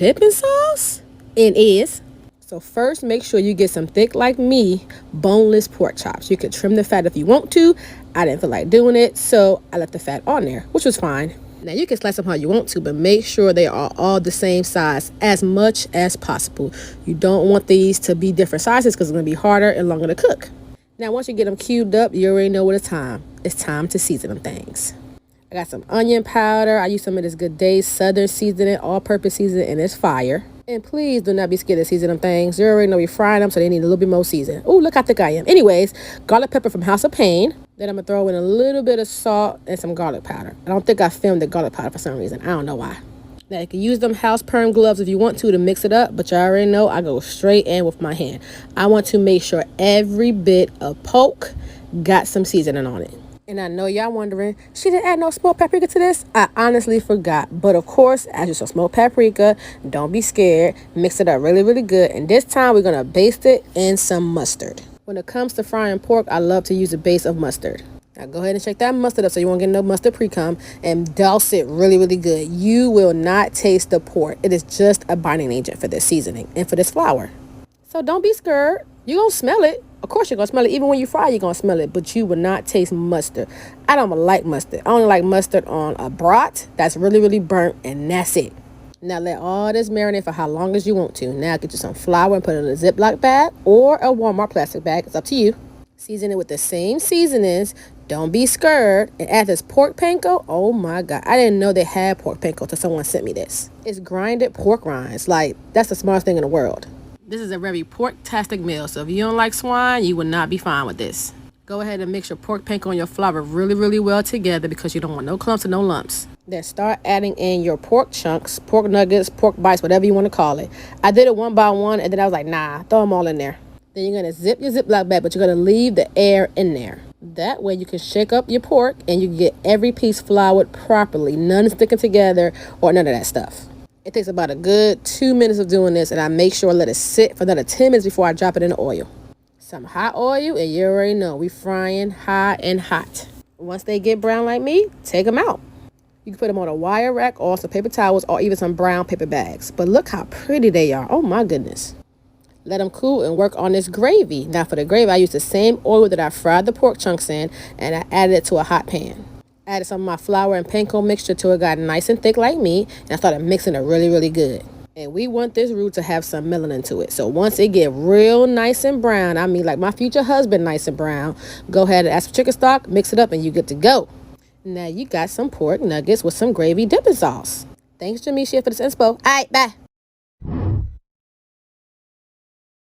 dipping sauce? It is. So first, make sure you get some thick, like me, boneless pork chops. You can trim the fat if you want to. I didn't feel like doing it, so I left the fat on there, which was fine. Now, you can slice them how you want to, but make sure they are all the same size as much as possible. You don't want these to be different sizes because it's going to be harder and longer to cook. Now, once you get them cubed up, you already know what it's time. It's time to season them things. I got some onion powder. I use some of this Good Day Southern seasoning, all-purpose seasoning, and it's fire. And please do not be scared to season them things. You already know we're frying them, so they need a little bit more seasoning. Oh, look how thick I am. Anyways, garlic pepper from House of Pain. Then I'm going to throw in a little bit of salt and some garlic powder. I don't think I filmed the garlic powder for some reason. I don't know why. Now, you can use them house perm gloves if you want to mix it up, but you already know I go straight in with my hand. I want to make sure every bit of pork got some seasoning on it. And I know y'all wondering, she didn't add no smoked paprika to this? I honestly forgot. But of course, add you some smoked paprika. Don't be scared. Mix it up really, really good. And this time, we're going to baste it in some mustard. When it comes to frying pork, I love to use a base of mustard. Now, go ahead and shake that mustard up so you won't get no mustard pre-cum. And douse it really, really good. You will not taste the pork. It is just a binding agent for this seasoning and for this flour. So don't be scared. You're going to smell it. Of course you're going to smell it. Even when you fry, you're going to smell it. But you will not taste mustard. I don't like mustard. I only like mustard on a brat that's really, really burnt. And that's it. Now let all this marinate for how long as you want to. Now get you some flour and put it in a Ziploc bag or a Walmart plastic bag. It's up to you. Season it with the same seasonings. Don't be scared. And add this pork panko. Oh my God. I didn't know they had pork panko until someone sent me this. It's grinded pork rinds. Like, that's the smartest thing in the world. This is a very pork-tastic meal, so if you don't like swine, you will not be fine with this. Go ahead and mix your pork panko and your flour really, really well together because you don't want no clumps and no lumps. Then start adding in your pork chunks, pork nuggets, pork bites, whatever you want to call it. I did it one by one, and then I was like, nah, throw them all in there. Then you're going to zip your Ziploc bag, but you're going to leave the air in there. That way you can shake up your pork and you can get every piece floured properly. None sticking together or none of that stuff. It takes about a good 2 minutes of doing this, and I make sure I let it sit for another 10 minutes before I drop it in the oil. Some hot oil, and you already know we frying high and hot. Once they get brown like me, take them out. You can put them on a wire rack or some paper towels or even some brown paper bags. But look how pretty they are. Oh my goodness. Let them cool and work on this gravy. Now for the gravy, I used the same oil that I fried the pork chunks in, and I added it to a hot pan. Added some of my flour and panko mixture till it got nice and thick like me, and I started mixing it really, really good. And we want this roux to have some melanin to it. So once it get real nice and brown, I mean like my future husband nice and brown, go ahead and add some chicken stock, mix it up, and you good to go. Now you got some pork nuggets with some gravy dipping sauce. Thanks, Jamisha, for this inspo. All right, bye.